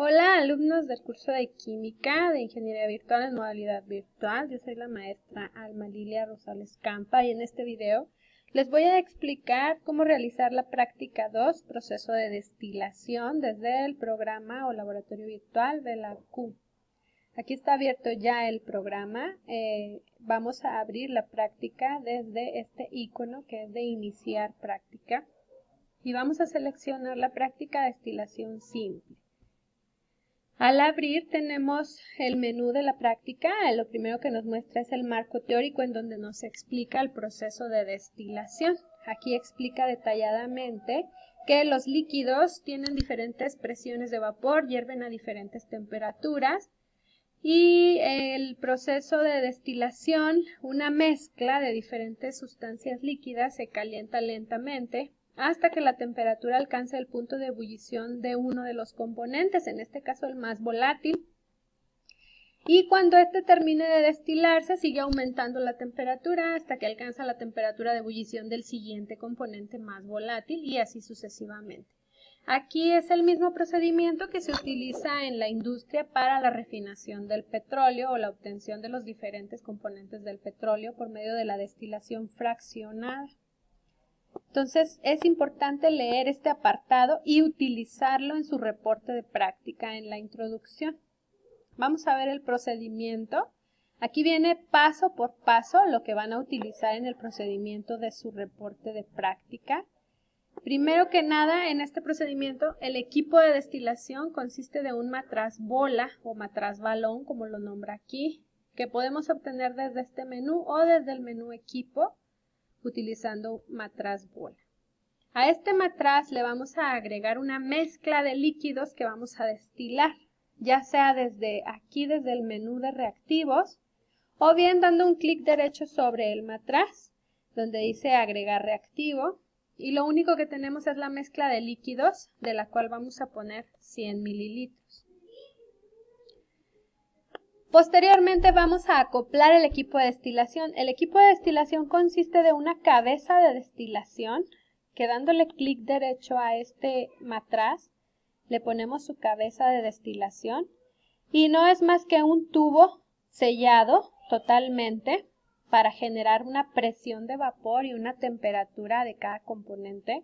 Hola, alumnos del curso de Química de Ingeniería Virtual en modalidad virtual. Yo soy la maestra Alma Lilia Rosales Campa y en este video les voy a explicar cómo realizar la práctica 2, proceso de destilación, desde el programa o laboratorio virtual de la Q. Aquí está abierto ya el programa. Vamos a abrir la práctica desde este icono que es de iniciar práctica y vamos a seleccionar la práctica de destilación simple. Al abrir tenemos el menú de la práctica. Lo primero que nos muestra es el marco teórico en donde nos explica el proceso de destilación. Aquí explica detalladamente que los líquidos tienen diferentes presiones de vapor, hierven a diferentes temperaturas y el proceso de destilación, una mezcla de diferentes sustancias líquidas, se calienta lentamente hasta que la temperatura alcance el punto de ebullición de uno de los componentes, en este caso el más volátil. Y cuando este termine de destilarse, sigue aumentando la temperatura hasta que alcanza la temperatura de ebullición del siguiente componente más volátil y así sucesivamente. Aquí es el mismo procedimiento que se utiliza en la industria para la refinación del petróleo o la obtención de los diferentes componentes del petróleo por medio de la destilación fraccionada. Entonces es importante leer este apartado y utilizarlo en su reporte de práctica en la introducción. Vamos a ver el procedimiento. Aquí viene paso por paso lo que van a utilizar en el procedimiento de su reporte de práctica. Primero que nada, en este procedimiento, el equipo de destilación consiste de un matraz bola o matraz balón, como lo nombra aquí, que podemos obtener desde este menú o desde el menú equipo, utilizando matraz bola. A este matraz le vamos a agregar una mezcla de líquidos que vamos a destilar, ya sea desde aquí, desde el menú de reactivos, o bien dando un clic derecho sobre el matraz, donde dice agregar reactivo, y lo único que tenemos es la mezcla de líquidos, de la cual vamos a poner 100 mililitros. Posteriormente vamos a acoplar el equipo de destilación. El equipo de destilación consiste de una cabeza de destilación que dándole clic derecho a este matraz le ponemos su cabeza de destilación y no es más que un tubo sellado totalmente para generar una presión de vapor y una temperatura de cada componente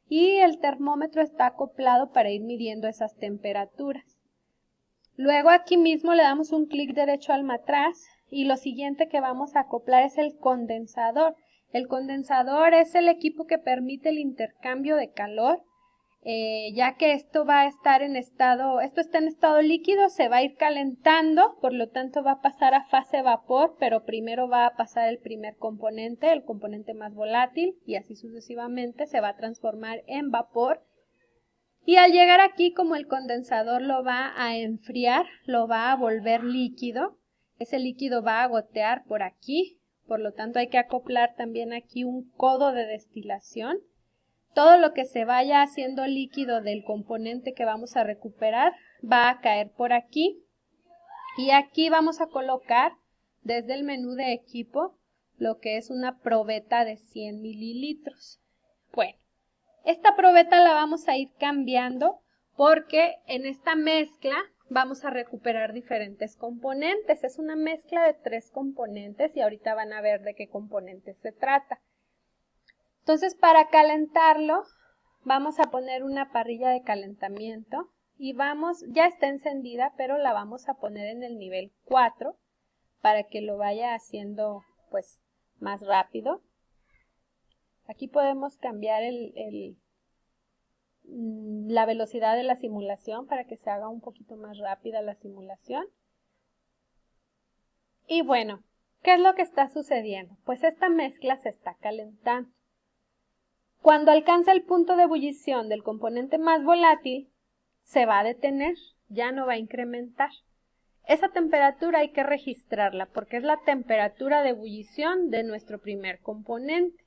y el termómetro está acoplado para ir midiendo esas temperaturas. Luego aquí mismo le damos un clic derecho al matraz y lo siguiente que vamos a acoplar es el condensador. El condensador es el equipo que permite el intercambio de calor, ya que esto va a estar esto está en estado líquido, se va a ir calentando, por lo tanto va a pasar a fase vapor, pero primero va a pasar el primer componente, el componente más volátil, y así sucesivamente se va a transformar en vapor. Y al llegar aquí, como el condensador lo va a enfriar, lo va a volver líquido, ese líquido va a gotear por aquí, por lo tanto hay que acoplar también aquí un codo de destilación. Todo lo que se vaya haciendo líquido del componente que vamos a recuperar va a caer por aquí y aquí vamos a colocar desde el menú de equipo lo que es una probeta de 100 mililitros. Bueno. Esta probeta la vamos a ir cambiando porque en esta mezcla vamos a recuperar diferentes componentes. Es una mezcla de 3 componentes y ahorita van a ver de qué componentes se trata. Entonces, para calentarlo, vamos a poner una parrilla de calentamiento y ya está encendida, pero la vamos a poner en el nivel 4 para que lo vaya haciendo pues más rápido. Aquí podemos cambiar la velocidad de la simulación para que se haga un poquito más rápida la simulación. Y bueno, ¿qué es lo que está sucediendo? Pues esta mezcla se está calentando. Cuando alcanza el punto de ebullición del componente más volátil, se va a detener, ya no va a incrementar. Esa temperatura hay que registrarla porque es la temperatura de ebullición de nuestro primer componente,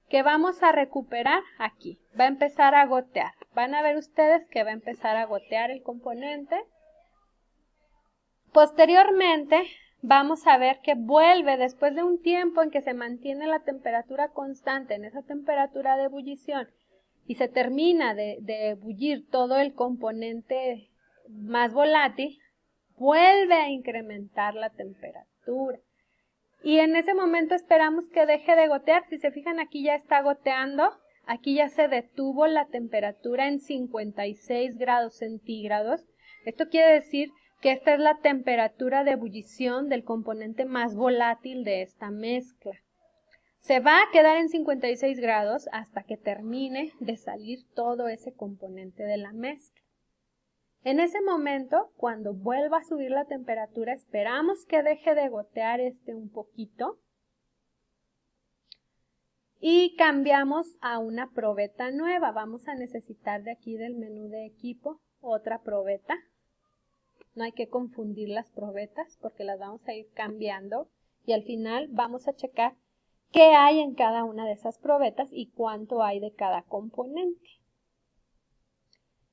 que vamos a recuperar aquí. Va a empezar a gotear. Van a ver ustedes que va a empezar a gotear el componente. Posteriormente, vamos a ver que vuelve después de un tiempo en que se mantiene la temperatura constante, en esa temperatura de ebullición, y se termina de ebullir todo el componente más volátil, vuelve a incrementar la temperatura. Y en ese momento esperamos que deje de gotear. Si se fijan, aquí ya está goteando. Aquí ya se detuvo la temperatura en 56 grados centígrados. Esto quiere decir que esta es la temperatura de ebullición del componente más volátil de esta mezcla. Se va a quedar en 56 grados hasta que termine de salir todo ese componente de la mezcla. En ese momento, cuando vuelva a subir la temperatura, esperamos que deje de gotear un poquito y cambiamos a una probeta nueva. Vamos a necesitar de aquí del menú de equipo otra probeta. No hay que confundir las probetas porque las vamos a ir cambiando y al final vamos a checar qué hay en cada una de esas probetas y cuánto hay de cada componente.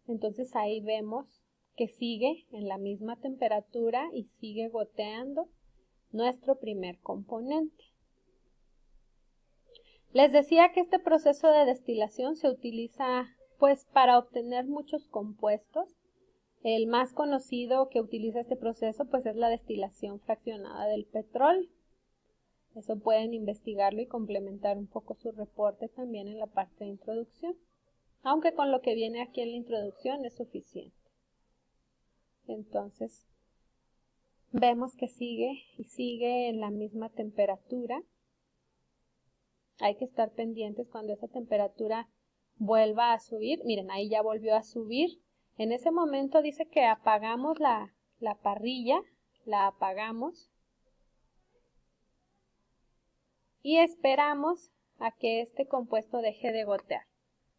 Entonces ahí vemos que sigue en la misma temperatura y sigue goteando nuestro primer componente. Les decía que este proceso de destilación se utiliza pues para obtener muchos compuestos. El más conocido que utiliza este proceso pues es la destilación fraccionada del petróleo. Eso pueden investigarlo y complementar un poco su reporte también en la parte de introducción, aunque con lo que viene aquí en la introducción es suficiente. Entonces, vemos que sigue y sigue en la misma temperatura. Hay que estar pendientes cuando esa temperatura vuelva a subir. Miren, ahí ya volvió a subir. En ese momento dice que apagamos la parrilla, la apagamos y esperamos a que este compuesto deje de gotear.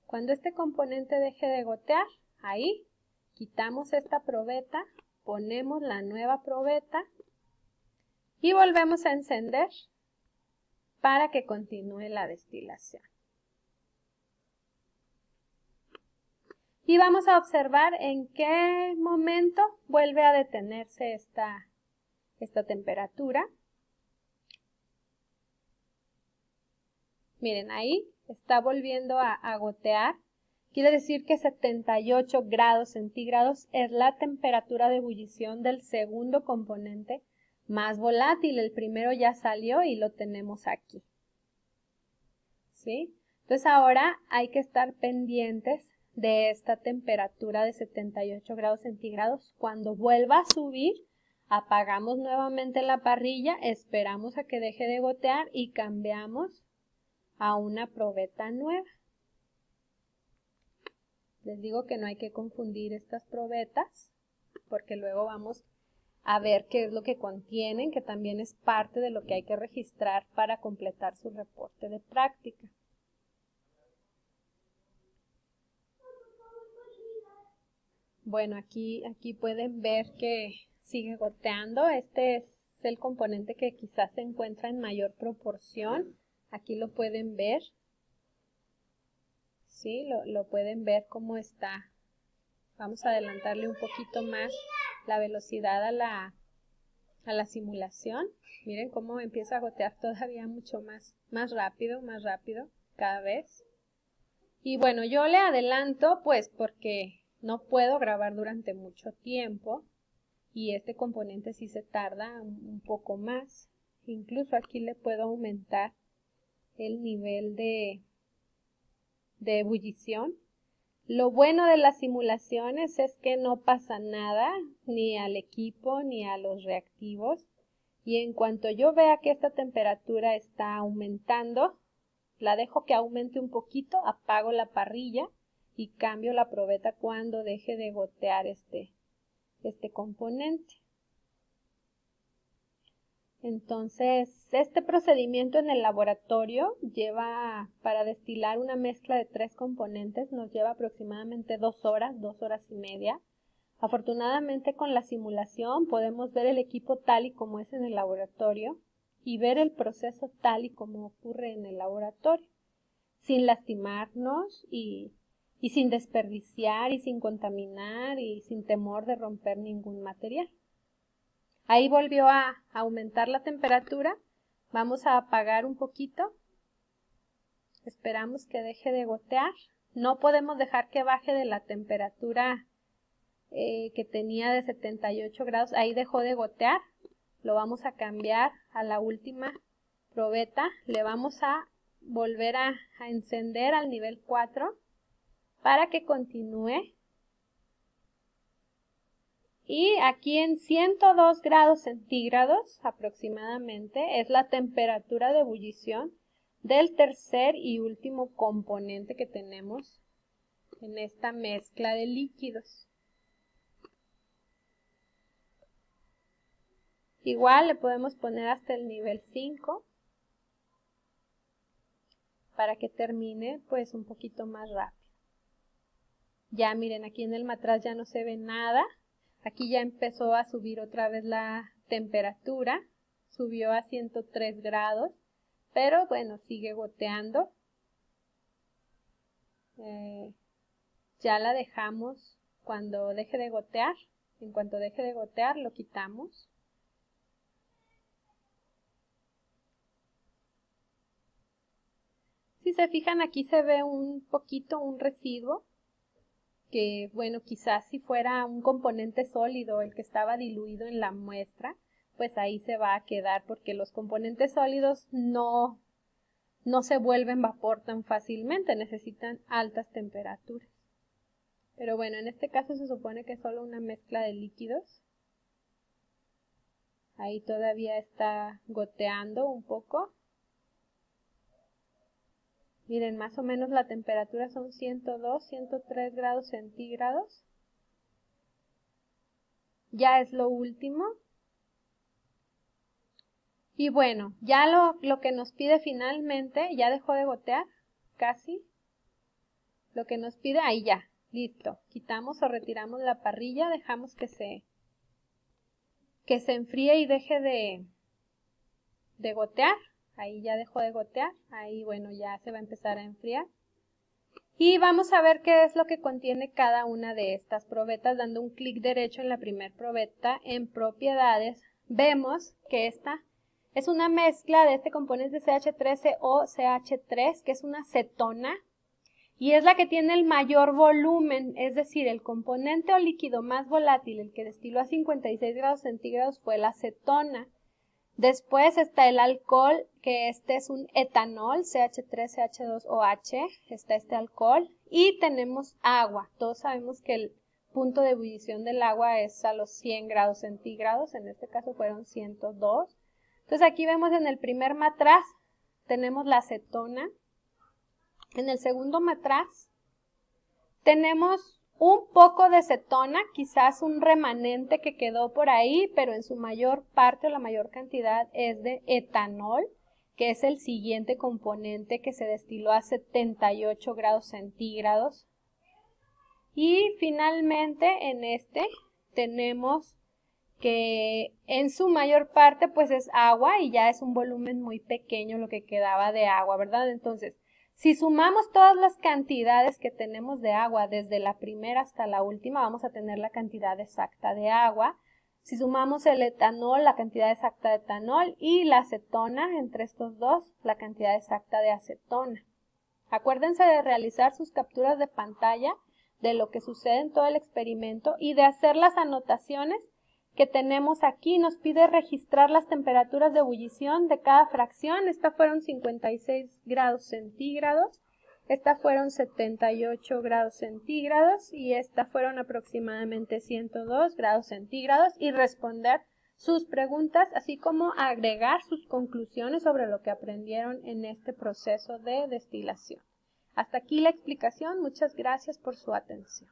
Cuando este componente deje de gotear, ahí quitamos esta probeta, ponemos la nueva probeta y volvemos a encender para que continúe la destilación. Y vamos a observar en qué momento vuelve a detenerse esta temperatura. Miren, ahí está volviendo a gotear. Quiere decir que 78 grados centígrados es la temperatura de ebullición del segundo componente más volátil. El primero ya salió y lo tenemos aquí. ¿Sí? Entonces ahora hay que estar pendientes de esta temperatura de 78 grados centígrados. Cuando vuelva a subir, apagamos nuevamente la parrilla, esperamos a que deje de gotear y cambiamos a una probeta nueva. Les digo que no hay que confundir estas probetas porque luego vamos a ver qué es lo que contienen, que también es parte de lo que hay que registrar para completar su reporte de práctica. Bueno, aquí pueden ver que sigue goteando. Este es el componente que quizás se encuentra en mayor proporción. Aquí lo pueden ver. Sí, lo pueden ver cómo está. Vamos a adelantarle un poquito más la velocidad a la simulación. Miren cómo empieza a gotear todavía mucho más rápido cada vez. Y bueno, yo le adelanto pues porque no puedo grabar durante mucho tiempo y este componente sí se tarda un poco más. Incluso aquí le puedo aumentar el nivel de ebullición. Lo bueno de las simulaciones es que no pasa nada ni al equipo ni a los reactivos y en cuanto yo vea que esta temperatura está aumentando, la dejo que aumente un poquito, apago la parrilla y cambio la probeta cuando deje de gotear este componente. Entonces, este procedimiento en el laboratorio lleva, para destilar una mezcla de 3 componentes, nos lleva aproximadamente 2 horas, 2 horas y media. Afortunadamente con la simulación podemos ver el equipo tal y como es en el laboratorio y ver el proceso tal y como ocurre en el laboratorio, sin lastimarnos y sin desperdiciar y sin contaminar y sin temor de romper ningún material. Ahí volvió a aumentar la temperatura. Vamos a apagar un poquito. Esperamos que deje de gotear. No podemos dejar que baje de la temperatura que tenía de 78 grados, ahí dejó de gotear. Lo vamos a cambiar a la última probeta. Le vamos a volver a encender al nivel 4 para que continúe. Y aquí en 102 grados centígrados aproximadamente es la temperatura de ebullición del tercer y último componente que tenemos en esta mezcla de líquidos. Igual le podemos poner hasta el nivel 5 para que termine pues un poquito más rápido. Ya miren, aquí en el matraz ya no se ve nada. Aquí ya empezó a subir otra vez la temperatura. Subió a 103 grados. Pero bueno, sigue goteando. Ya la dejamos cuando deje de gotear. En cuanto deje de gotear, lo quitamos. Si se fijan, aquí se ve un poquito un residuo. Que bueno, quizás si fuera un componente sólido el que estaba diluido en la muestra, pues ahí se va a quedar porque los componentes sólidos no se vuelven vapor tan fácilmente, necesitan altas temperaturas. Pero bueno, en este caso se supone que es solo una mezcla de líquidos. Ahí todavía está goteando un poco. Miren, más o menos la temperatura son 102, 103 grados centígrados. Ya es lo último. Y bueno, ya lo que nos pide finalmente, ya dejó de gotear, casi. Lo que nos pide, ahí ya, listo. Quitamos o retiramos la parrilla, dejamos que se enfríe y deje de gotear. Ahí ya dejó de gotear, ahí bueno, ya se va a empezar a enfriar. Y vamos a ver qué es lo que contiene cada una de estas probetas. Dando un clic derecho en la primera probeta, en propiedades, vemos que esta es una mezcla de este componente CH3COCH3, que es una cetona, y es la que tiene el mayor volumen, es decir, el componente o líquido más volátil, el que destiló a 56 grados centígrados, fue la cetona. Después está el alcohol, que este es un etanol, CH3CH2OH, está este alcohol. Y tenemos agua. Todos sabemos que el punto de ebullición del agua es a los 100 grados centígrados, en este caso fueron 102. Entonces aquí vemos en el primer matraz, tenemos la acetona. En el segundo matraz tenemos un poco de cetona, quizás un remanente que quedó por ahí, pero en su mayor parte o la mayor cantidad es de etanol, que es el siguiente componente que se destiló a 78 grados centígrados. Y finalmente en este tenemos que en su mayor parte pues es agua y ya es un volumen muy pequeño lo que quedaba de agua, ¿verdad? Entonces, si sumamos todas las cantidades que tenemos de agua desde la primera hasta la última, vamos a tener la cantidad exacta de agua. Si sumamos el etanol, la cantidad exacta de etanol, y la acetona, entre estos dos, la cantidad exacta de acetona. Acuérdense de realizar sus capturas de pantalla de lo que sucede en todo el experimento y de hacer las anotaciones que tenemos aquí. Nos pide registrar las temperaturas de ebullición de cada fracción. Estas fueron 56 grados centígrados, estas fueron 78 grados centígrados y estas fueron aproximadamente 102 grados centígrados, y responder sus preguntas, así como agregar sus conclusiones sobre lo que aprendieron en este proceso de destilación. Hasta aquí la explicación. Muchas gracias por su atención.